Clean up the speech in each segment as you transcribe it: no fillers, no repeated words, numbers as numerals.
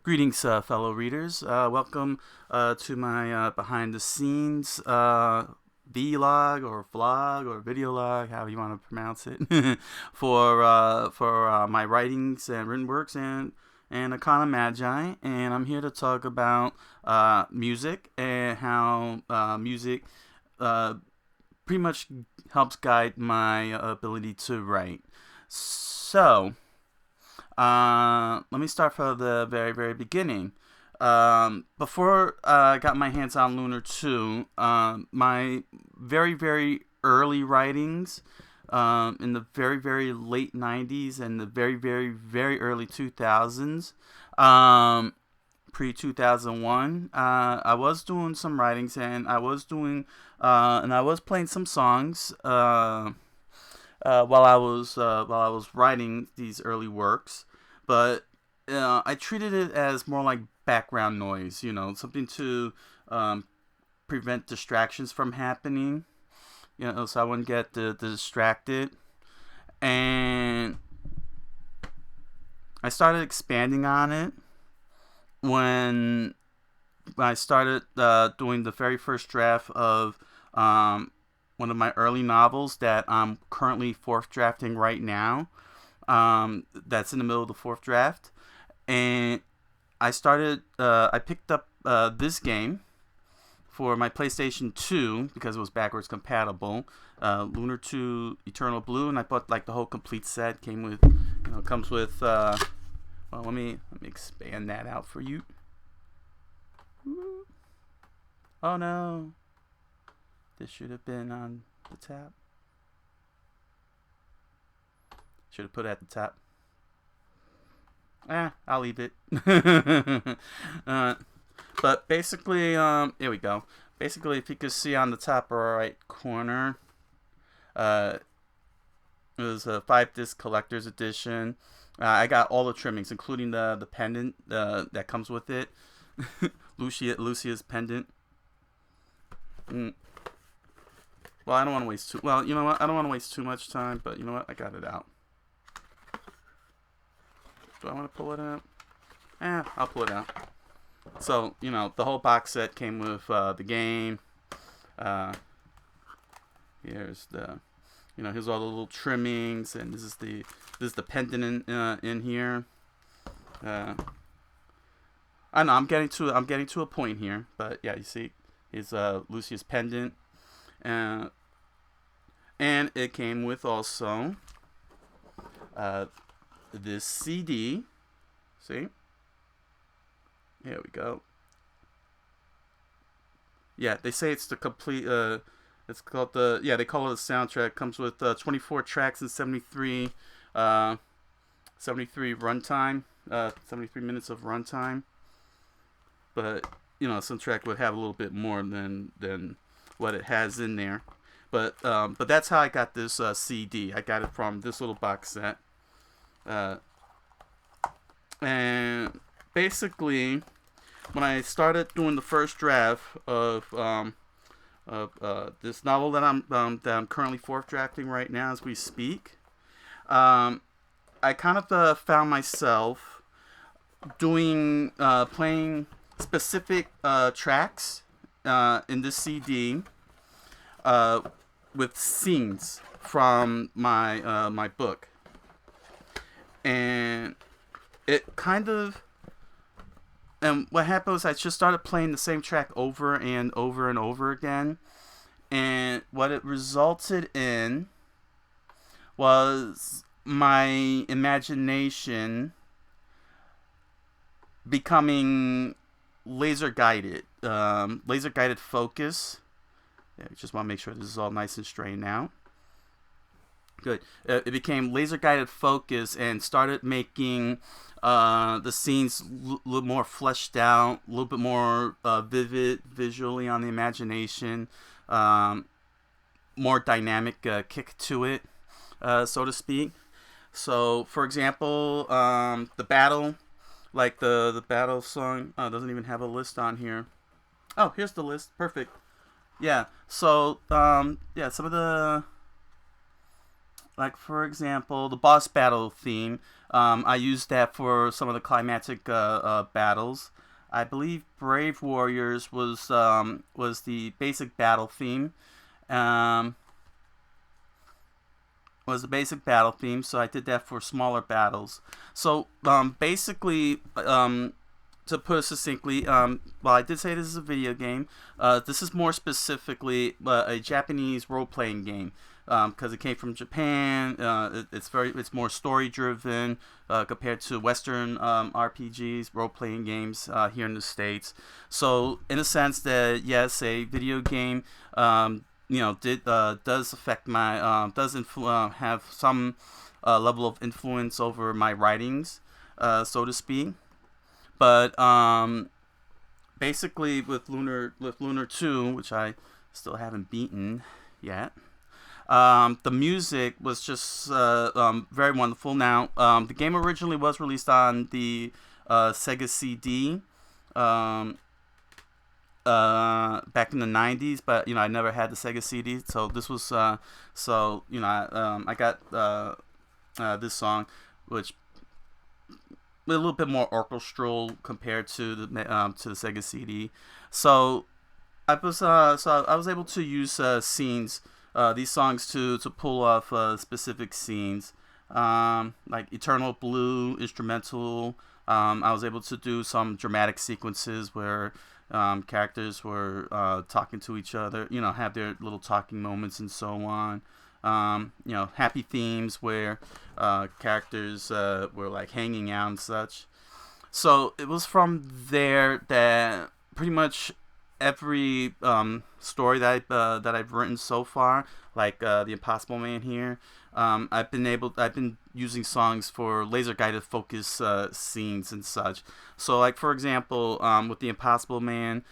Greetings, fellow readers. Welcome to my behind the scenes vlog or vlog or video log, however you want to pronounce it, for my writings and written works and Arcana Magi. And I'm here to talk about music and how music pretty much helps guide my ability to write. So. Let me start from the very, very beginning. Before I got my hands on Lunar 2, my very, very early writings in the very, very late 90s and the very, very, very early 2000s, pre 2001, I was doing some writings and I was playing some songs. While I was writing these early works, but I treated it as more like background noise, something to prevent distractions from happening, so I wouldn't get distracted. And I started expanding on it when I started doing the very first draft of one of my early novels that I'm currently fourth drafting right now. That's in the middle of the fourth draft. And I picked up this game for my PlayStation 2 because it was backwards compatible. Lunar 2 Eternal Blue, and I bought like the whole complete set. Comes with, well, let me expand that out for you. Oh no. This should have been on the top. Should have put it at the top. I'll leave it. But basically, here we go. Basically, if you can see on the top right corner, it was a 5-disc collector's edition. I got all the trimmings, including the pendant that comes with it. Lucia's pendant. Well, I don't want to waste well, you know what? I don't want to waste too much time, but you know what? I got it out. Do I want to pull it out? I'll pull it out. So, the whole box set came with the game. Here's here's all the little trimmings, and this is the pendant in here. I know I'm getting to a point here, but yeah, you see, here's Lucia's pendant. And it came with also this CD. See? Here we go. Yeah, they say it's the complete. It's called they call it a soundtrack. It comes with 24 tracks and 73 runtime. 73 minutes of runtime. But some track would have a little bit more than what it has in there, but that's how I got this CD. I got it from this little box set, and basically, when I started doing the first draft of this novel that I'm currently fourth drafting right now as we speak, I kind of found myself playing specific tracks in this CD with scenes from my book, and what happened was I just started playing the same track over and over and over again, and what it resulted in was my imagination becoming laser guided focus. Yeah, just want to make sure this is all nice and straightened out. Good. It became laser guided focus and started making the scenes a little more fleshed out, a little bit more vivid visually on the imagination, more dynamic kick to it, so to speak. So, for example, the battle. Like the battle song doesn't even have a list on here. Oh, here's the list. Perfect. Yeah. So some of the like for example, the boss battle theme. I used that for some of the climatic battles. I believe Brave Warriors was the basic battle theme. Um, was the basic battle theme, so I did that for smaller battles. So basically, to put it succinctly, well, I did say this is a video game. This is more specifically a Japanese role-playing game because it came from Japan. It's more story-driven compared to Western RPGs, role-playing games here in the States. So in a sense that yes, a video game. Does affect my have some level of influence over my writings, so to speak. But basically, with Lunar 2, which I still haven't beaten yet, the music was just very wonderful. Now, the game originally was released on the Sega CD. Back in the 90s, but I never had the Sega CD, so this was I got this song, which a little bit more orchestral compared to the Sega CD. So I was able to use scenes, these songs to pull off specific scenes, like Eternal Blue instrumental. I was able to do some dramatic sequences where characters were talking to each other, have their little talking moments and so on. Happy themes where characters were like hanging out and such. So it was from there that pretty much every story that I've written so far, like the Impossible Man here, I've been using songs for laser guided focus scenes and such. So like for example, with the Impossible Man,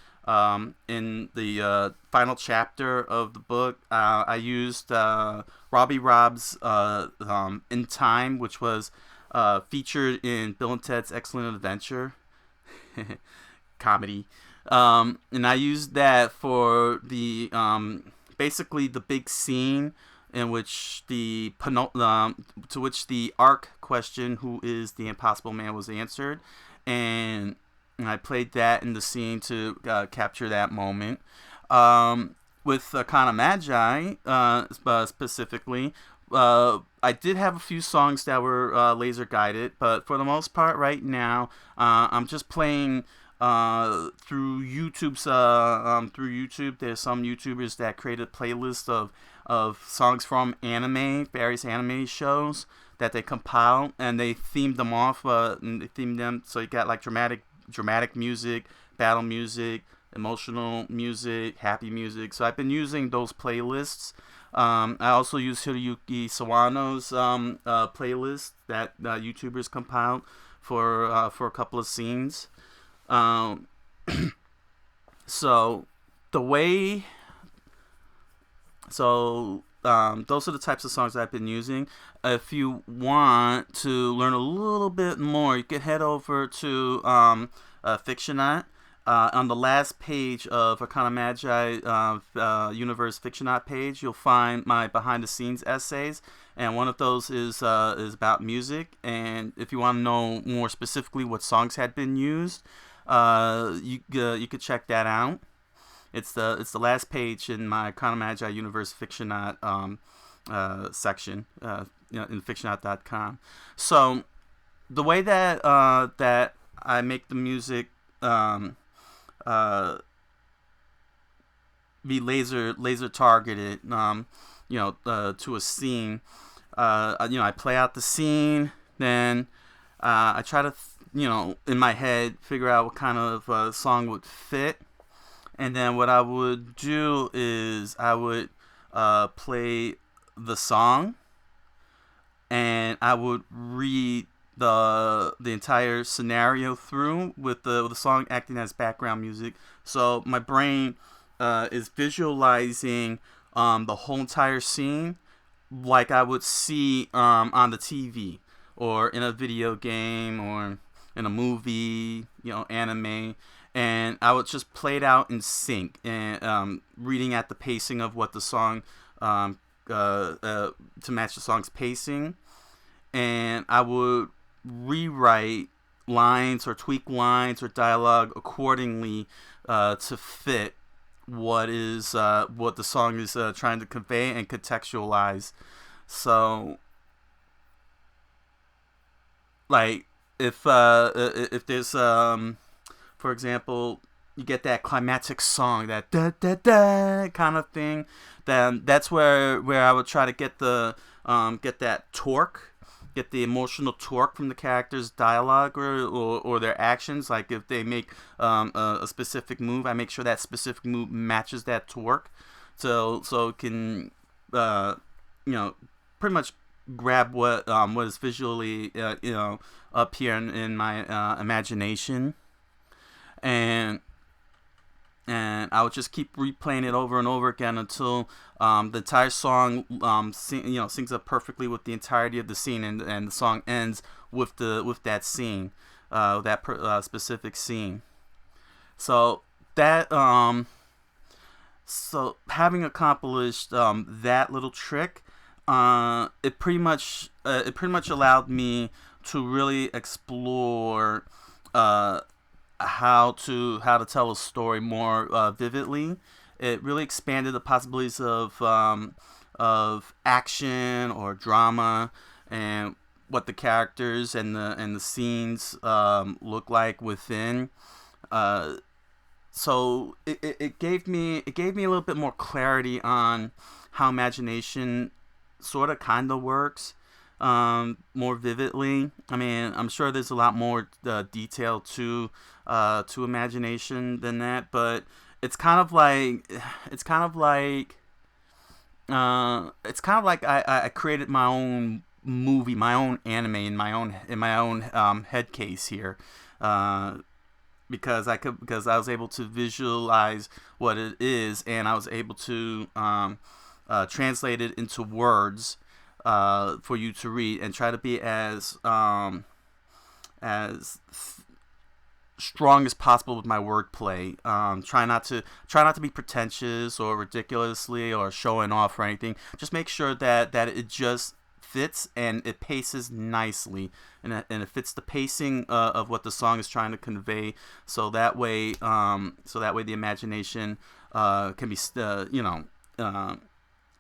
in the final chapter of the book, I used Robbie Robb's In Time, which was featured in Bill and Ted's Excellent Adventure comedy. And I used that for the basically the big scene in which to which the arc question, "Who is the Impossible Man?" was answered, and I played that in the scene to capture that moment. With Arcana Magi, specifically, I did have a few songs that were laser guided, but for the most part, right now, I'm just playing through YouTube's through YouTube. There's some YouTubers that created playlists of songs from anime, various anime shows that they compile, and they themed them off. And they themed them so you got like dramatic music, battle music, emotional music, happy music. So I've been using those playlists. I also use Hiroyuki Sawano's playlist that YouTubers compiled for a couple of scenes. So the way, those are the types of songs I've been using. If you want to learn a little bit more, you can head over to Fictionaut. On the last page of Arcana Magi Universe Fictionaut page, you'll find my behind the scenes essays, and one of those is about music. And if you want to know more specifically what songs had been used, you could check that out. It's the last page in my Arcana Magi Universe Fictionaut section, in fictionaut.com. So the way that that I make the music be laser targeted, to a scene. I play out the scene, then I try to, in my head, figure out what kind of song would fit. And then what I would do is I would play the song, and I would read the entire scenario through with the song acting as background music. So my brain is visualizing the whole entire scene like I would see on the TV or in a video game or in a movie, anime. And I would just play it out in sync and reading at the pacing of what the song to match the song's pacing, and I would rewrite lines or tweak lines or dialogue accordingly to fit what the song is trying to convey and contextualize. So, like, if there's for example, you get that climactic song, that da da da kind of thing, then that's where I would try to get get that torque, get the emotional torque from the characters' dialogue or their actions. Like if they make a specific move, I make sure that specific move matches that torque, so it can pretty much grab what is visually up here in my imagination, and I would just keep replaying it over and over again until the entire song syncs up perfectly with the entirety of the scene, and the song ends with that scene, specific scene. So that so having accomplished that little trick, it pretty much allowed me to really explore how to tell a story more vividly. It really expanded the possibilities of action or drama, and what the characters and the scenes look like within. So it gave me a little bit more clarity on how imagination sort of kind of works more vividly. I mean, I'm sure there's a lot more detail to imagination than that, but it's kind of like I created my own movie, my own anime in my own head case here, because I was able to visualize what it is, and I was able to translate it into words for you to read, and try to be as strong as possible with my wordplay. Try not to be pretentious or ridiculously or showing off or anything. Just make sure that it just fits and it paces nicely, and it fits the pacing of what the song is trying to convey. So that way the imagination can be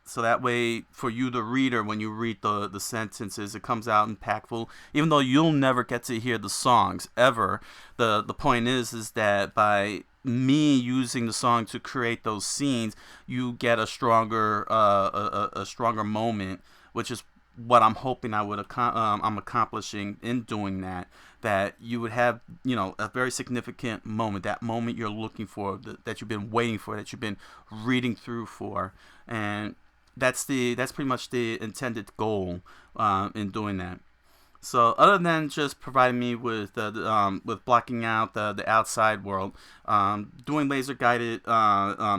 so that way, for you, the reader, when you read the sentences, it comes out impactful. Even though you'll never get to hear the songs ever, the point is that by me using the song to create those scenes, you get a stronger moment, which is what I'm hoping I'm accomplishing in doing that. That you would have a very significant moment, that moment you're looking for, that you've been waiting for, that you've been reading through for, and that's pretty much the intended goal in doing that. So other than just providing me with with blocking out the outside world, doing laser guided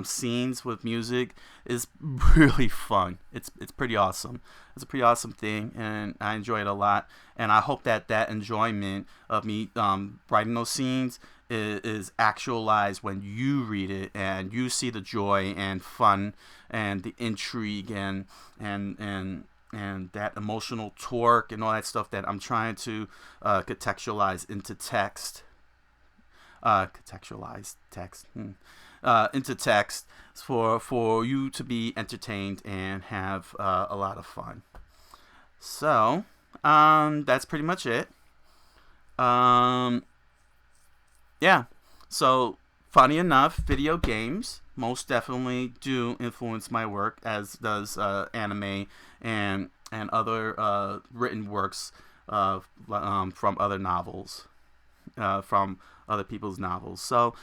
scenes with music is really fun. It's pretty awesome. It's a pretty awesome thing, and I enjoy it a lot. And I hope that enjoyment of me writing those scenes is actualized when you read it and you see the joy and fun and the intrigue and that emotional torque and all that stuff that I'm trying to contextualize into text. Into text for you to be entertained and have a lot of fun. So that's pretty much it. Yeah. So funny enough, video games most definitely do influence my work, as does anime and other written works from other novels, from other people's novels. So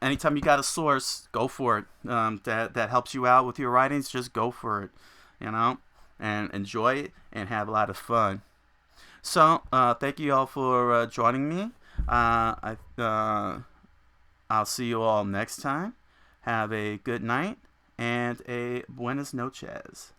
anytime you got a source, go for it. That helps you out with your writings, just go for it. And enjoy it and have a lot of fun. So thank you all for joining me. I'll see you all next time. Have a good night and a buenas noches.